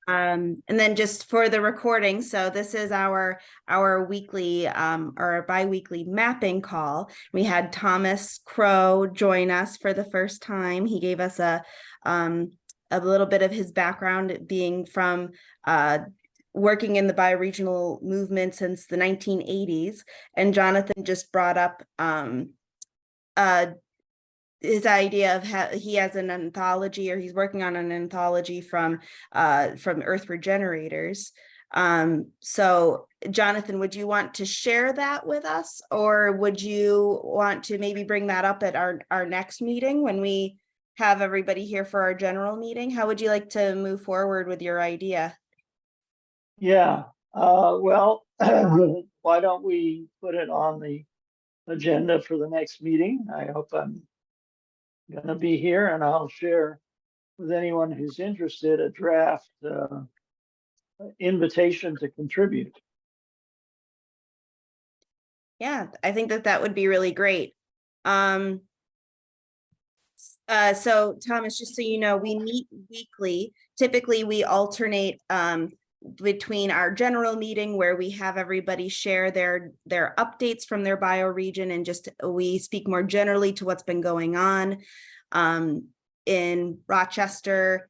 And then just for the recording, so this is our weekly or bi-weekly mapping call. We had Thomas Crow join us for the first time. He gave us a little bit of his background, being from working in the bioregional movement since the 1980s. And Jonathan just brought up his idea of how he has an anthology, or he's working on an anthology from Earth Regenerators. So Jonathan, would you want to share that with us, or would you want to maybe bring that up at our next meeting when we have everybody here for our general meeting? How would you like to move forward with your idea? Yeah, well, why don't we put it on the agenda for the next meeting? I hope I'm gonna be here, and I'll share with anyone who's interested a draft invitation to contribute. Yeah, I think that would be really great. So Thomas, just so you know, we meet weekly. Typically, we alternate between our general meeting, where we have everybody share their updates from their bioregion, and just we speak more generally to what's been going on in Rochester,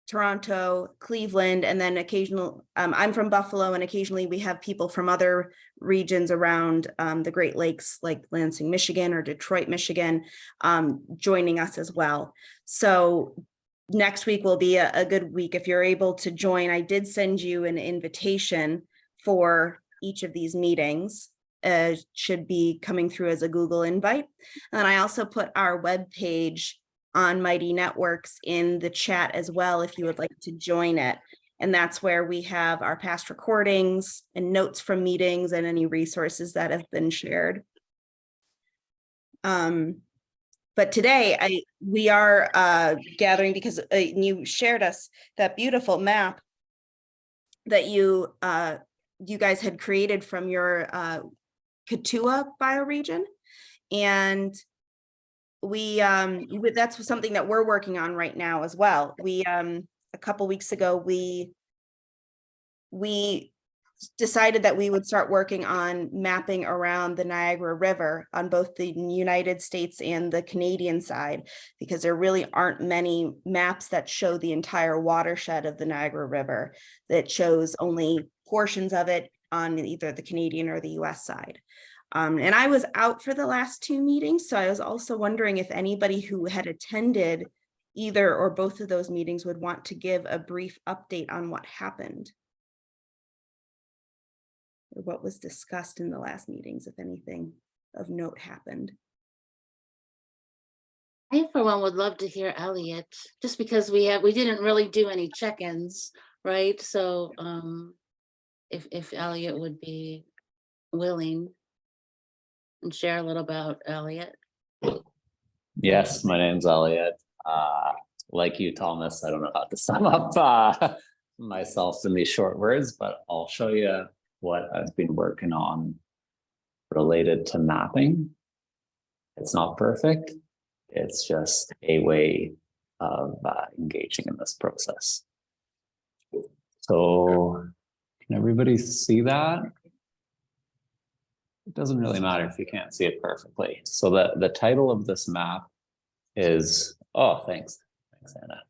Toronto, Cleveland, and then occasional, I'm from Buffalo, and occasionally we have people from other regions around the Great Lakes, like Lansing, Michigan, or Detroit, Michigan, joining us as well. So next week will be a good week if you're able to join. I did send you an invitation for each of these meetings. Should be coming through as a Google invite. And I also put our webpage on Mighty Networks in the chat as well, if you would like to join it. And that's where we have our past recordings and notes from meetings and any resources that have been shared. But today we are gathering because you shared us that beautiful map that you guys had created from your Katua bioregion. And that's something that we're working on right now as well. We a couple weeks ago we decided that we would start working on mapping around the Niagara River on both the United States and the Canadian side, because there really aren't many maps that show the entire watershed of the Niagara River. That shows only portions of it on either the Canadian or the US side. And I was out for the last two meetings, so I was also wondering if anybody who had attended either or both of those meetings would want to give a brief update on what happened, or what was discussed in the last meetings, if anything of note happened. I, for one, would love to hear Elliot, just because we didn't really do any check-ins, right? So if Elliot would be willing and share a little about Elliot. Yes, my name's Elliot. Like you, Thomas, I don't know how to sum up myself in these short words, but I'll show you what I've been working on related to mapping. It's not perfect. It's just a way of engaging in this process. So can everybody see that? It doesn't really matter if you can't see it perfectly. So the title of this map is, oh, thanks Anna,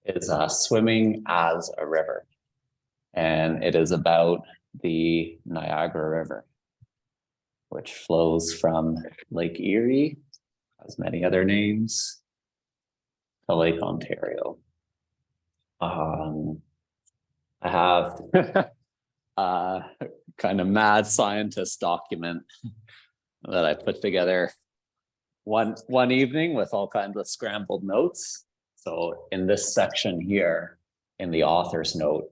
is Swimming as a River. And it is about the Niagara River, which flows from Lake Erie, has many other names, to Lake Ontario. I have a kind of mad scientist document that I put together one evening with all kinds of scrambled notes. So in this section here, in the author's note,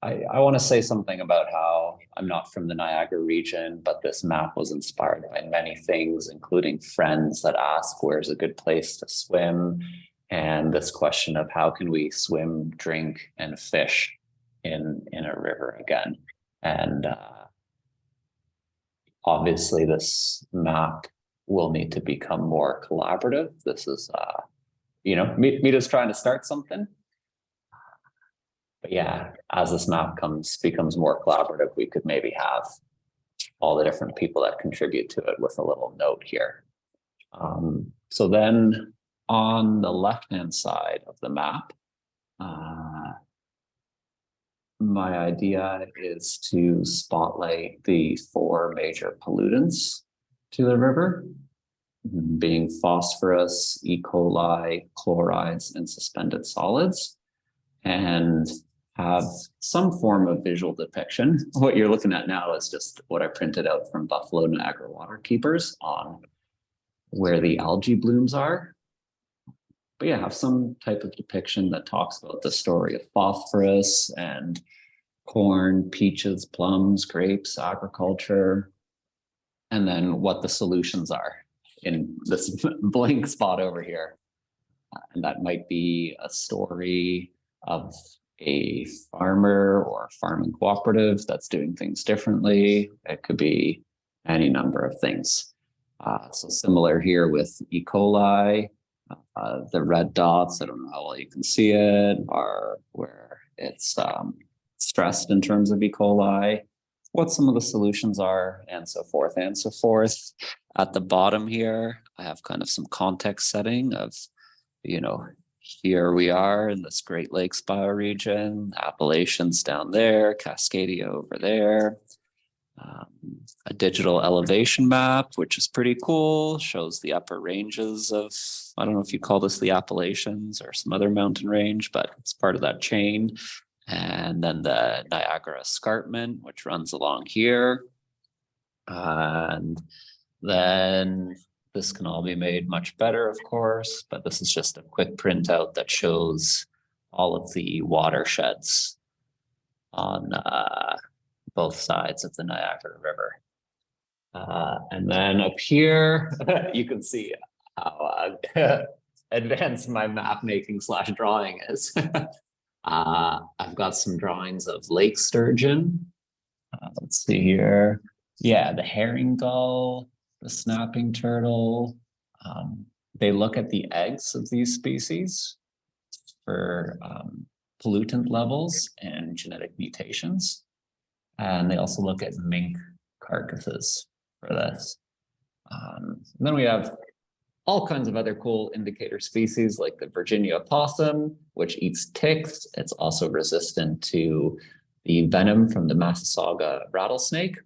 I want to say something about how I'm not from the Niagara region, but this map was inspired by many things, including friends that ask where's a good place to swim, and this question of how can we swim, drink, and fish in a river again. And obviously this map will need to become more collaborative. This is, me just trying to start something. But yeah, as this map becomes more collaborative, we could maybe have all the different people that contribute to it with a little note here. So then on the left-hand side of the map, my idea is to spotlight the 4 major pollutants to the river, being phosphorus, E. coli, chlorides, and suspended solids, and have some form of visual depiction. What you're looking at now is just what I printed out from Buffalo Niagara Water Keepers on where the algae blooms are. But yeah, have some type of depiction that talks about the story of phosphorus and corn, peaches, plums, grapes, agriculture, and then what the solutions are in this blank spot over here. And that might be a story of a farmer or farming cooperative that's doing things differently. It could be any number of things. So similar here with E. coli, the red dots, I don't know how well you can see it, are where it's stressed in terms of E. coli, what some of the solutions are, and so forth and so forth. At the bottom here, I have kind of some context setting of, you know, here we are in this Great Lakes bioregion, Appalachians down there, Cascadia over there. A digital elevation map, which is pretty cool, shows the upper ranges of, I don't know if you call this the Appalachians or some other mountain range, but it's part of that chain. And then the Niagara Escarpment, which runs along here. And then this can all be made much better, of course, but this is just a quick printout that shows all of the watersheds on both sides of the Niagara River. And then up here, you can see how advanced my map making / drawing is. I've got some drawings of lake sturgeon. Let's see here. Yeah, the herring gull, the snapping turtle. They look at the eggs of these species for pollutant levels and genetic mutations. And they also look at mink carcasses for this. Then we have all kinds of other cool indicator species like the Virginia opossum, which eats ticks. It's also resistant to the venom from the Massasauga rattlesnake,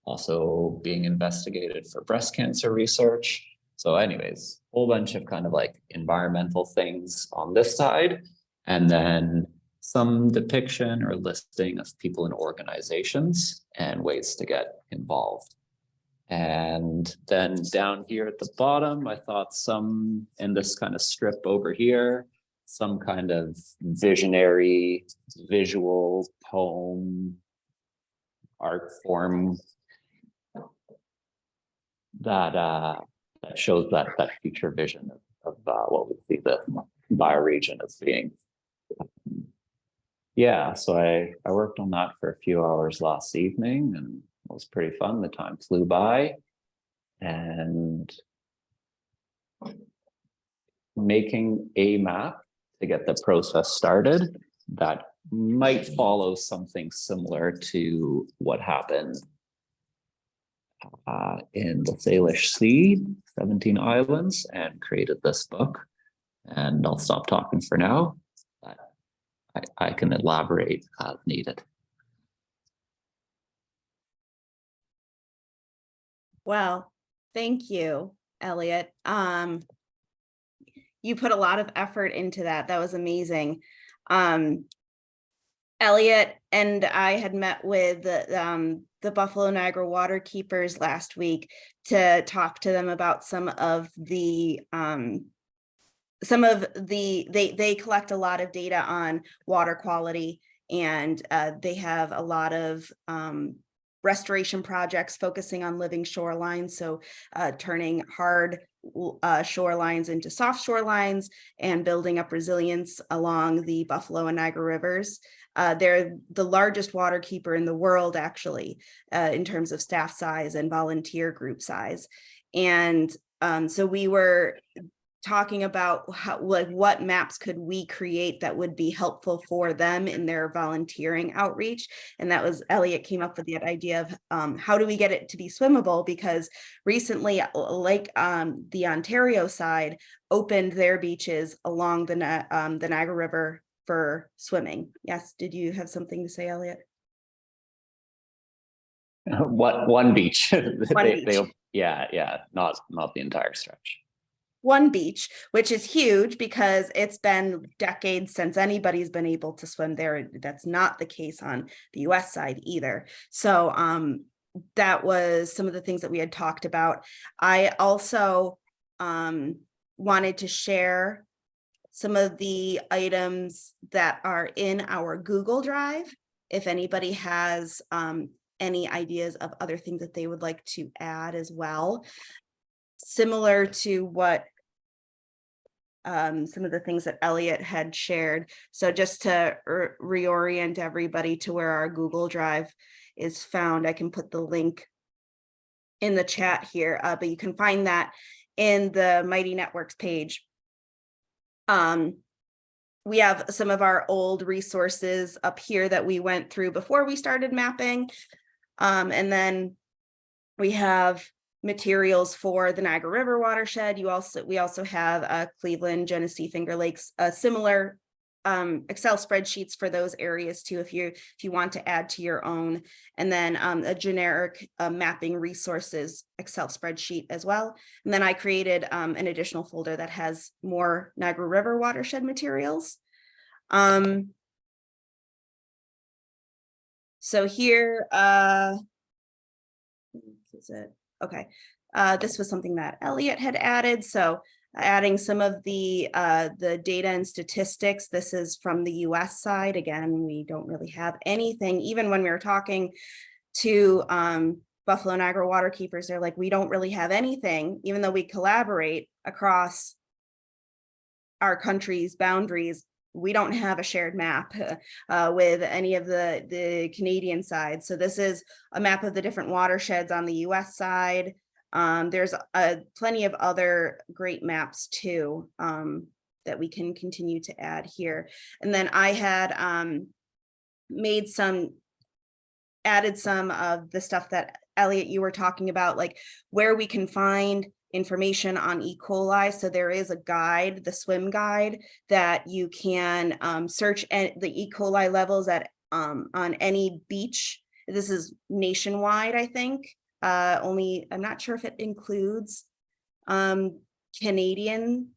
also being investigated for breast cancer research. So anyways, a whole bunch of kind of like environmental things on this side, and then some depiction or listing of people and organizations and ways to get involved. And then down here at the bottom, I thought some in this kind of strip over here, some kind of visionary visual poem, art form that shows that future vision of what we see the bioregion as being. Yeah, so I worked on that for a few hours last evening, and it was pretty fun. The time flew by, and making a map to get the process started that might follow something similar to what happened in the Salish Sea, 17 islands, and created this book. And I'll stop talking for now. I can elaborate as needed. Well, thank you, Elliot. You put a lot of effort into that. That was amazing. Elliot and I had met with the Buffalo Niagara Water Keepers last week to talk to them about they collect a lot of data on water quality, and they have a lot of restoration projects focusing on living shorelines, so turning hard shorelines into soft shorelines and building up resilience along the Buffalo and Niagara rivers. They're the largest water keeper in the world, actually, in terms of staff size and volunteer group size. And so we were talking about how, like, what maps could we create that would be helpful for them in their volunteering outreach. And that was, Elliot came up with the idea of how do we get it to be swimmable? Because recently, like the Ontario side opened their beaches along the Niagara River for swimming. Yes, did you have something to say, Elliot? What one beach? One beach. Yeah, not the entire stretch. One beach, which is huge because it's been decades since anybody's been able to swim there. That's not the case on the US side either. So that was some of the things that we had talked about. I also wanted to share some of the items that are in our Google Drive. If anybody has any ideas of other things that they would like to add as well. Similar to what some of the things that Elliot had shared. So just to reorient everybody to where our Google Drive is found, I can put the link in the chat here, but you can find that in the Mighty Networks page. We have some of our old resources up here that we went through before we started mapping. And then we have materials for the Niagara River watershed. We also have Cleveland, Genesee, Finger Lakes, similar Excel spreadsheets for those areas too, if you want to add to your own, and then a generic mapping resources Excel spreadsheet as well. And then I created an additional folder that has more Niagara River watershed materials. So here, is it? Okay, this was something that Elliot had added. So adding some of the data and statistics. This is from the US side. Again, we don't really have anything. Even when we were talking to Buffalo Niagara Waterkeepers, they're like, we don't really have anything, even though we collaborate across our country's boundaries. We don't have a shared map with any of the Canadian side. So this is a map of the different watersheds on the US side. There's plenty of other great maps too that we can continue to add here. And then I had added some of the stuff that Elliot, you were talking about, like where we can find information on E. coli. So there is a guide, the swim guide, that you can search the E. coli levels at on any beach. This is nationwide, I think. I'm not sure if it includes Canadian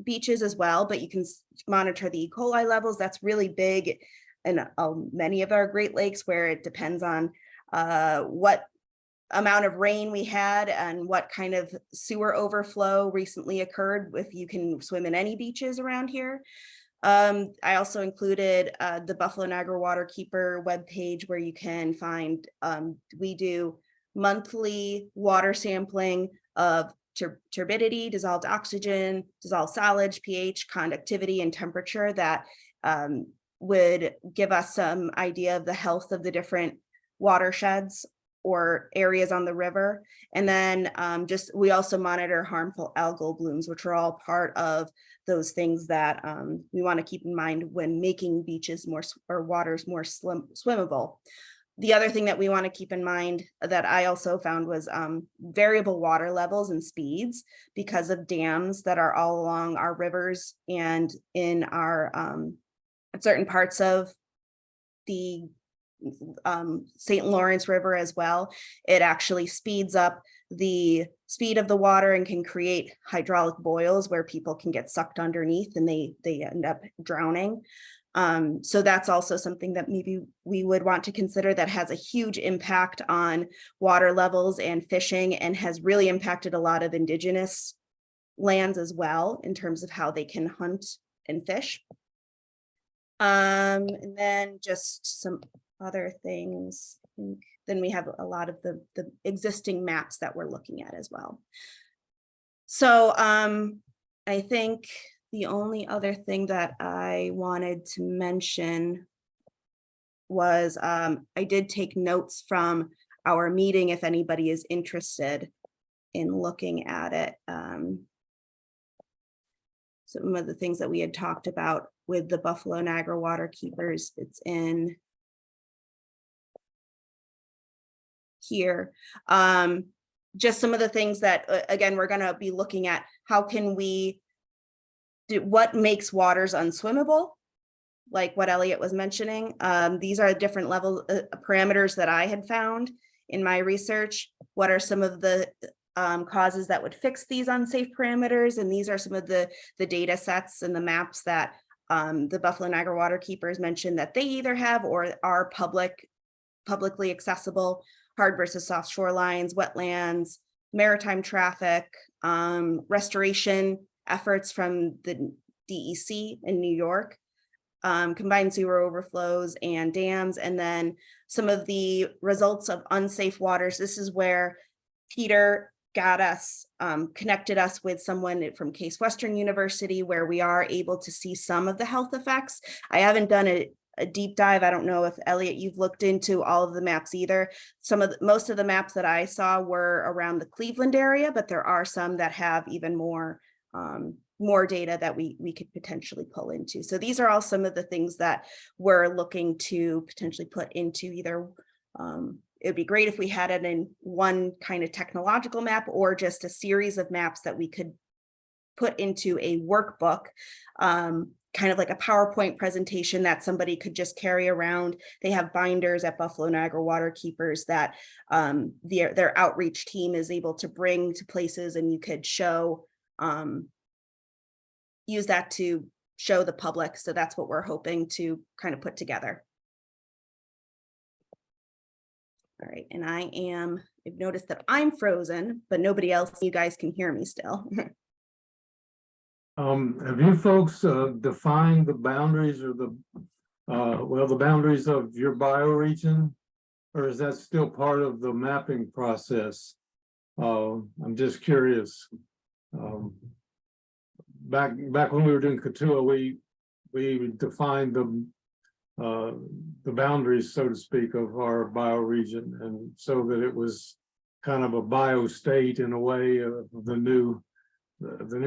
beaches as well, but you can monitor the E. coli levels. That's really big in many of our Great Lakes, where it depends on what amount of rain we had and what kind of sewer overflow recently occurred, if you can swim in any beaches around here. I also included the Buffalo Niagara Waterkeeper webpage, where you can find, we do monthly water sampling of turbidity, dissolved oxygen, dissolved solids, pH, conductivity, and temperature that would give us some idea of the health of the different watersheds or areas on the river. And then we also monitor harmful algal blooms, which are all part of those things that we want to keep in mind when making beaches or waters more swimmable. The other thing that we want to keep in mind that I also found was variable water levels and speeds, because of dams that are all along our rivers and in our certain parts of the St. Lawrence River as well. It actually speeds up the speed of the water and can create hydraulic boils where people can get sucked underneath and they end up drowning. So that's also something that maybe we would want to consider, that has a huge impact on water levels and fishing, and has really impacted a lot of indigenous lands as well in terms of how they can hunt and fish. And then just some other things. Then we have a lot of the existing maps that we're looking at as well. So I think the only other thing that I wanted to mention was I did take notes from our meeting if anybody is interested in looking at it. some of the things that we had talked about with the Buffalo Niagara water keepers. It's in here. Just some of the things that, again, we're going to be looking at. How can we do, what makes waters unswimmable? Like what Elliot was mentioning. These are different level parameters that I had found in my research. What are some of the causes that would fix these unsafe parameters? And these are some of the data sets and the maps that the Buffalo Niagara water keepers mentioned that they either have or are publicly accessible. Hard versus soft shorelines, wetlands, maritime traffic, restoration efforts from the DEC in New York, combined sewer overflows and dams, and then some of the results of unsafe waters. This is where Peter got us, connected us with someone from Case Western University, where we are able to see some of the health effects. I haven't done a deep dive. I don't know if Elliot, you've looked into all of the maps either. Most of the maps that I saw were around the Cleveland area, but there are some that have even more data that we could potentially pull into. So these are all some of the things that we're looking to potentially put into either, it'd be great if we had it in one kind of technological map or just a series of maps that we could put into a workbook, kind of like a PowerPoint presentation that somebody could just carry around. They have binders at Buffalo Niagara water keepers that their outreach team is able to bring to places, and you could show, use that to show the public. So that's what we're hoping to kind of put together. All right, and I've noticed that I'm frozen, but nobody else, you guys can hear me still. Have you folks defined the boundaries or the boundaries of your bioregion, or is that still part of the mapping process? I'm just curious. Back when we were doing Katua, we defined the boundaries, so to speak, of our bioregion, and so that it was kind of a bio state in a way of the new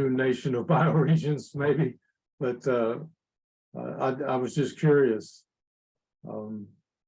nation of bioregions, maybe. But I was just curious.